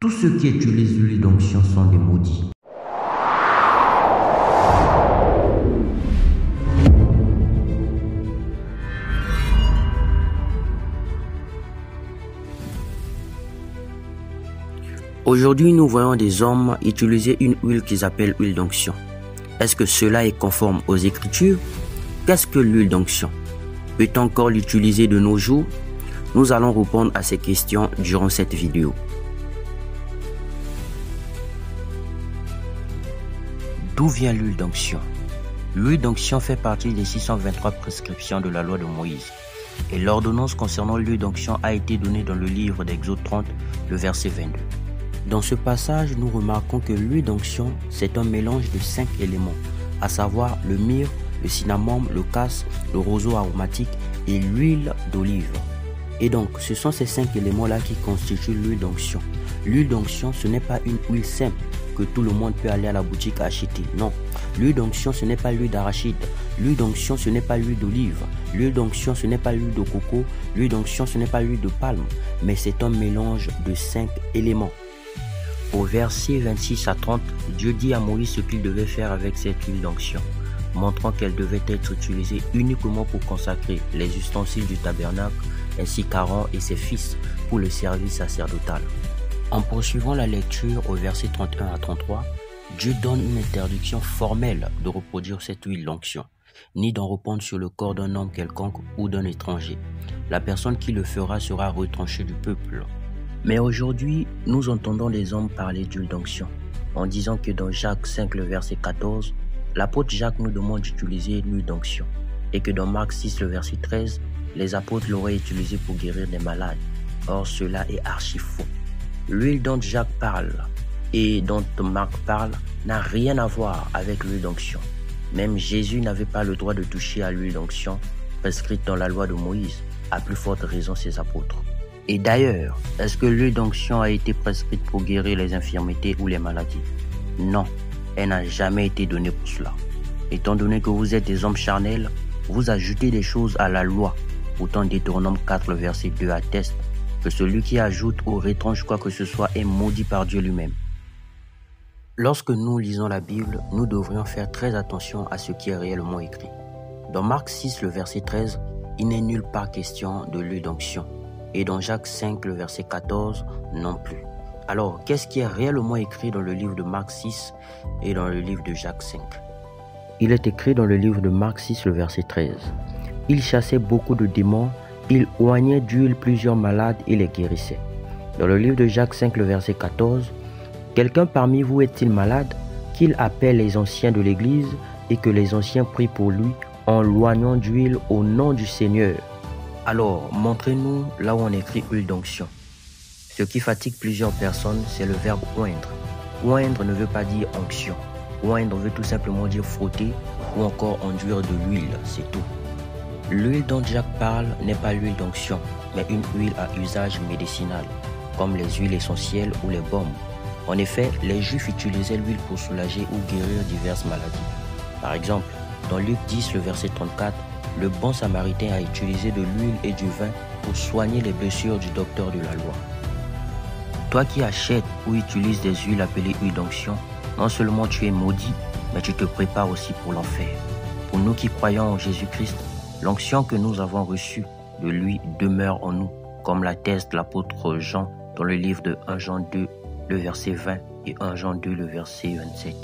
Tous ceux qui utilisent l'huile d'onction sont des maudits. Aujourd'hui, nous voyons des hommes utiliser une huile qu'ils appellent huile d'onction. Est-ce que cela est conforme aux Écritures? Qu'est-ce que l'huile d'onction? Peut-on encore l'utiliser de nos jours? Nous allons répondre à ces questions durant cette vidéo. D'où vient l'huile d'onction? L'huile d'onction fait partie des 623 prescriptions de la loi de Moïse. Et l'ordonnance concernant l'huile d'onction a été donnée dans le livre d'Exode 30, le verset 22. Dans ce passage, nous remarquons que l'huile d'onction, c'est un mélange de 5 éléments, à savoir le myrrhe, le cinnamome, le casque, le roseau aromatique et l'huile d'olive. Et donc, ce sont ces 5 éléments-là qui constituent l'huile d'onction. L'huile d'onction, ce n'est pas une huile simple que tout le monde peut aller à la boutique acheter. Non, l'huile d'onction, ce n'est pas l'huile d'arachide. L'huile d'onction, ce n'est pas l'huile d'olive. L'huile d'onction, ce n'est pas l'huile de coco. L'huile d'onction, ce n'est pas l'huile de palme. Mais c'est un mélange de 5 éléments. Au verset 26 à 30, Dieu dit à Moïse ce qu'il devait faire avec cette huile d'onction, montrant qu'elle devait être utilisée uniquement pour consacrer les ustensiles du tabernacle, ainsi qu'Aaron et ses fils pour le service sacerdotal. En poursuivant la lecture au verset 31 à 33, Dieu donne une interdiction formelle de reproduire cette huile d'onction, ni d'en répandre sur le corps d'un homme quelconque ou d'un étranger. La personne qui le fera sera retranchée du peuple. Mais aujourd'hui, nous entendons les hommes parler d'huile d'onction, en disant que dans Jacques 5, le verset 14, l'apôtre Jacques nous demande d'utiliser l'huile d'onction, et que dans Marc 6, le verset 13, les apôtres l'auraient utilisé pour guérir des malades. Or, cela est archi faux. L'huile dont Jacques parle et dont Marc parle n'a rien à voir avec l'huile d'onction. Même Jésus n'avait pas le droit de toucher à l'huile d'onction prescrite dans la loi de Moïse, à plus forte raison ses apôtres. Et d'ailleurs, est-ce que l'huile d'onction a été prescrite pour guérir les infirmités ou les maladies? Non, elle n'a jamais été donnée pour cela. Étant donné que vous êtes des hommes charnels, vous ajoutez des choses à la loi. Pourtant, Deutéronome 4, le verset 2 atteste que celui qui ajoute ou retranche quoi que ce soit est maudit par Dieu lui-même. Lorsque nous lisons la Bible, nous devrions faire très attention à ce qui est réellement écrit. Dans Marc 6, le verset 13, il n'est nulle part question de l'huile d'onction. Et dans Jacques 5, le verset 14, non plus. Alors, qu'est-ce qui est réellement écrit dans le livre de Marc 6 et dans le livre de Jacques 5? Il est écrit dans le livre de Marc 6, le verset 13. Il chassait beaucoup de démons, il oignait d'huile plusieurs malades et les guérissait. Dans le livre de Jacques 5, le verset 14, quelqu'un parmi vous est-il malade? Qu'il appelle les anciens de l'église et que les anciens prient pour lui en l'oignant d'huile au nom du Seigneur. Alors, montrez-nous là où on écrit huile d'onction. Ce qui fatigue plusieurs personnes, c'est le verbe oindre. Oindre ne veut pas dire onction. Oindre veut tout simplement dire frotter ou encore enduire de l'huile, c'est tout. L'huile dont Jacques parle n'est pas l'huile d'onction, mais une huile à usage médicinal, comme les huiles essentielles ou les baumes. En effet, les Juifs utilisaient l'huile pour soulager ou guérir diverses maladies. Par exemple, dans Luc 10, le verset 34, le bon samaritain a utilisé de l'huile et du vin pour soigner les blessures du docteur de la loi. Toi qui achètes ou utilises des huiles appelées huile d'onction, non seulement tu es maudit, mais tu te prépares aussi pour l'enfer. Pour nous qui croyons en Jésus-Christ, l'onction que nous avons reçue de lui demeure en nous, comme l'atteste l'apôtre Jean dans le livre de 1 Jean 2, le verset 20 et 1 Jean 2, le verset 27.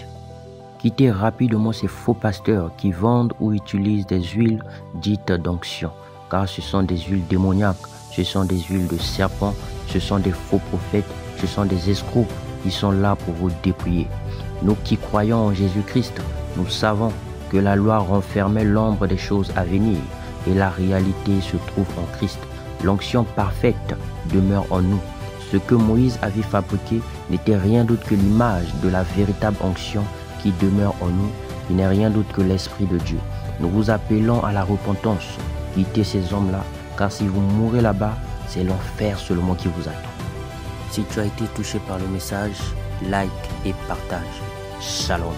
Quittez rapidement ces faux pasteurs qui vendent ou utilisent des huiles dites d'onction, car ce sont des huiles démoniaques, ce sont des huiles de serpent, ce sont des faux prophètes, ce sont des escrocs qui sont là pour vous dépouiller. Nous qui croyons en Jésus-Christ, nous savons que la loi renfermait l'ombre des choses à venir et la réalité se trouve en Christ. L'onction parfaite demeure en nous. Ce que Moïse avait fabriqué n'était rien d'autre que l'image de la véritable onction qui demeure en nous, qui n'est rien d'autre que l'Esprit de Dieu. Nous vous appelons à la repentance. Quittez ces hommes-là, car si vous mourrez là-bas, c'est l'enfer seulement qui vous attend. Si tu as été touché par le message, like et partage. Shalom.